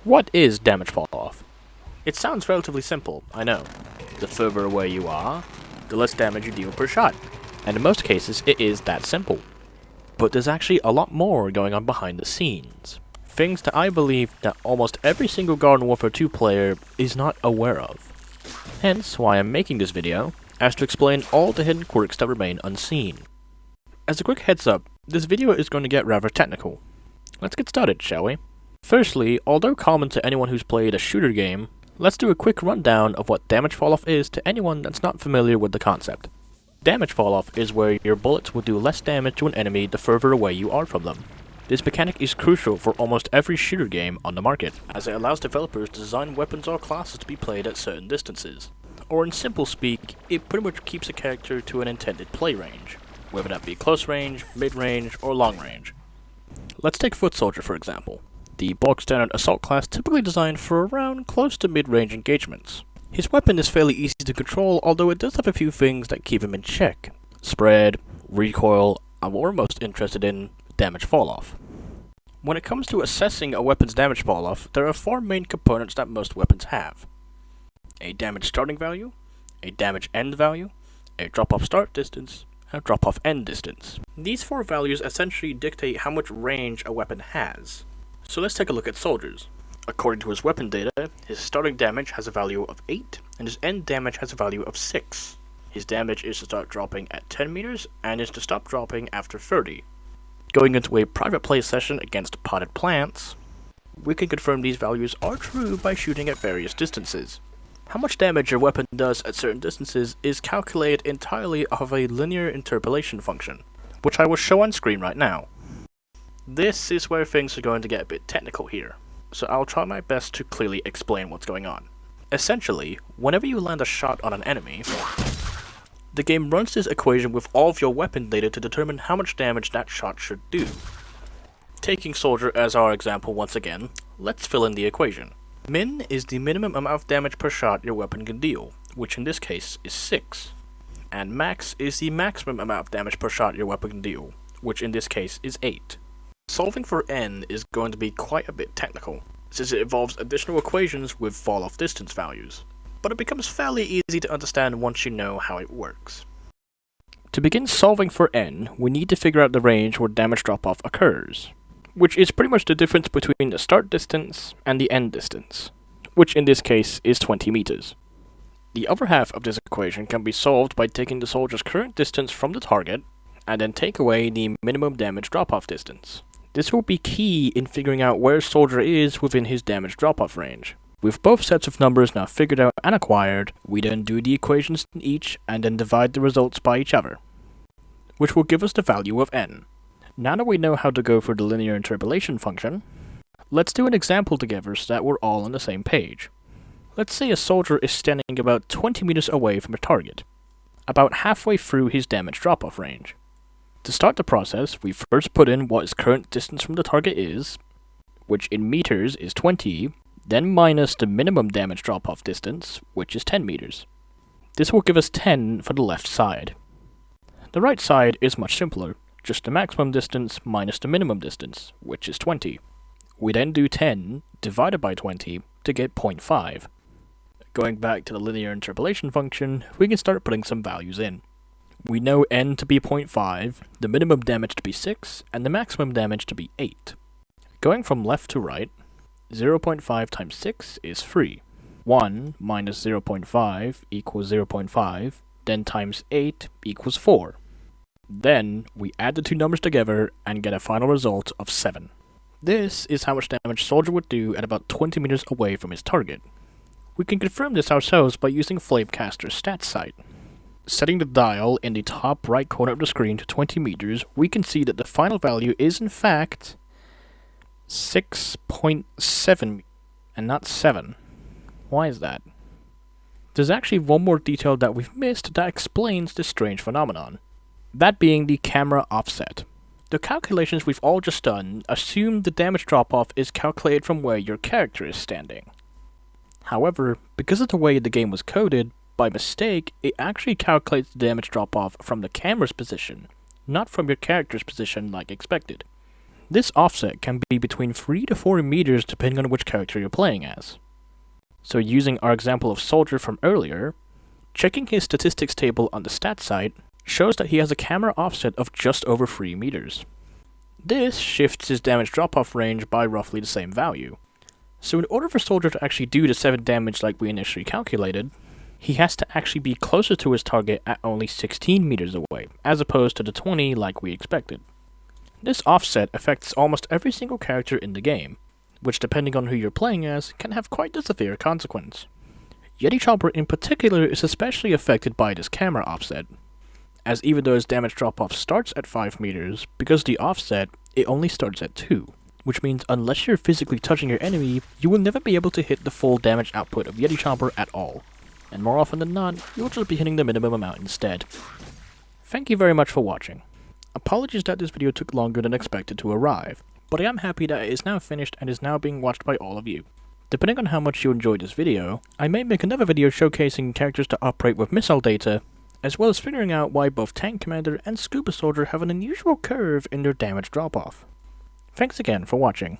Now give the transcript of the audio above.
What is damage fall-off? It sounds relatively simple, I know. The further away you are, the less damage you deal per shot. And in most cases, it is that simple. But there's actually a lot more going on behind the scenes. Things that I believe that almost every single Garden Warfare 2 player is not aware of. Hence why I'm making this video, as to explain all the hidden quirks that remain unseen. As a quick heads up, this video is going to get rather technical. Let's get started, shall we? Firstly, although common to anyone who's played a shooter game, let's do a quick rundown of what damage fall-off is to anyone that's not familiar with the concept. Damage fall-off is where your bullets will do less damage to an enemy the further away you are from them. This mechanic is crucial for almost every shooter game on the market, as it allows developers to design weapons or classes to be played at certain distances. Or in simple speak, it pretty much keeps a character to an intended play range, whether that be close range, mid-range, or long range. Let's take Foot Soldier for example. The bulk standard assault class typically designed for around close to mid-range engagements. His weapon is fairly easy to control, although it does have a few things that keep him in check. Spread, recoil, and what we're most interested in, damage fall-off. When it comes to assessing a weapon's damage fall-off, there are four main components that most weapons have. A damage starting value, a damage end value, a drop-off start distance, and a drop-off end distance. These four values essentially dictate how much range a weapon has. So let's take a look at Soldier's. According to his weapon data, his starting damage has a value of 8, and his end damage has a value of 6. His damage is to start dropping at 10 meters, and is to stop dropping after 30. Going into a private play session against potted plants, we can confirm these values are true by shooting at various distances. How much damage your weapon does at certain distances is calculated entirely off of a linear interpolation function, which I will show on screen right now. This is where things are going to get a bit technical here, so I'll try my best to clearly explain what's going on. Essentially, whenever you land a shot on an enemy, the game runs this equation with all of your weapon data to determine how much damage that shot should do. Taking Soldier as our example once again, let's fill in the equation. Min is the minimum amount of damage per shot your weapon can deal, which in this case is 6. And max is the maximum amount of damage per shot your weapon can deal, which in this case is 8. Solving for n is going to be quite a bit technical, since it involves additional equations with fall-off distance values, but it becomes fairly easy to understand once you know how it works. To begin solving for n, we need to figure out the range where damage drop-off occurs, which is pretty much the difference between the start distance and the end distance, which in this case is 20 meters. The other half of this equation can be solved by taking the soldier's current distance from the target, and then take away the minimum damage drop-off distance. This will be key in figuring out where Soldier is within his damage drop-off range. With both sets of numbers now figured out and acquired, we then do the equations in each and then divide the results by each other, which will give us the value of n. Now that we know how to go for the linear interpolation function, let's do an example together so that we're all on the same page. Let's say a soldier is standing about 20 meters away from a target, about halfway through his damage drop-off range. To start the process, we first put in what his current distance from the target is, which in meters is 20, then minus the minimum damage drop-off distance, which is 10 meters. This will give us 10 for the left side. The right side is much simpler, just the maximum distance minus the minimum distance, which is 20. We then do 10 divided by 20 to get 0.5. Going back to the linear interpolation function, we can start putting some values in. We know n to be 0.5, the minimum damage to be 6, and the maximum damage to be 8. Going from left to right, 0.5 times 6 is 3. 1 minus 0.5 equals 0.5, then times 8 equals 4. Then, we add the two numbers together and get a final result of 7. This is how much damage Soldier would do at about 20 meters away from his target. We can confirm this ourselves by using Flamecaster's stats site. Setting the dial in the top right corner of the screen to 20 meters, we can see that the final value is in fact 6.7 and not 7. Why is that? There's actually one more detail that we've missed that explains this strange phenomenon. That being the camera offset. The calculations we've all just done assume the damage drop-off is calculated from where your character is standing. However, because of the way the game was coded, by mistake, it actually calculates the damage drop-off from the camera's position, not from your character's position like expected. This offset can be between 3 to 4 meters depending on which character you're playing as. So using our example of Soldier from earlier, checking his statistics table on the stats site shows that he has a camera offset of just over 3 meters. This shifts his damage drop-off range by roughly the same value. So in order for Soldier to actually do the 7 damage like we initially calculated, he has to actually be closer to his target at only 16 meters away, as opposed to the 20 like we expected. This offset affects almost every single character in the game, which depending on who you're playing as, can have quite a severe consequence. Yeti Chomper in particular is especially affected by this camera offset, as even though his damage drop-off starts at 5 meters, because of the offset, it only starts at 2, which means unless you're physically touching your enemy, you will never be able to hit the full damage output of Yeti Chomper at all, and more often than not, you'll just be hitting the minimum amount instead. Thank you very much for watching. Apologies that this video took longer than expected to arrive, but I am happy that it is now finished and is now being watched by all of you. Depending on how much you enjoyed this video, I may make another video showcasing characters to operate with missile data, as well as figuring out why both Tank Commander and Scuba Soldier have an unusual curve in their damage drop-off. Thanks again for watching.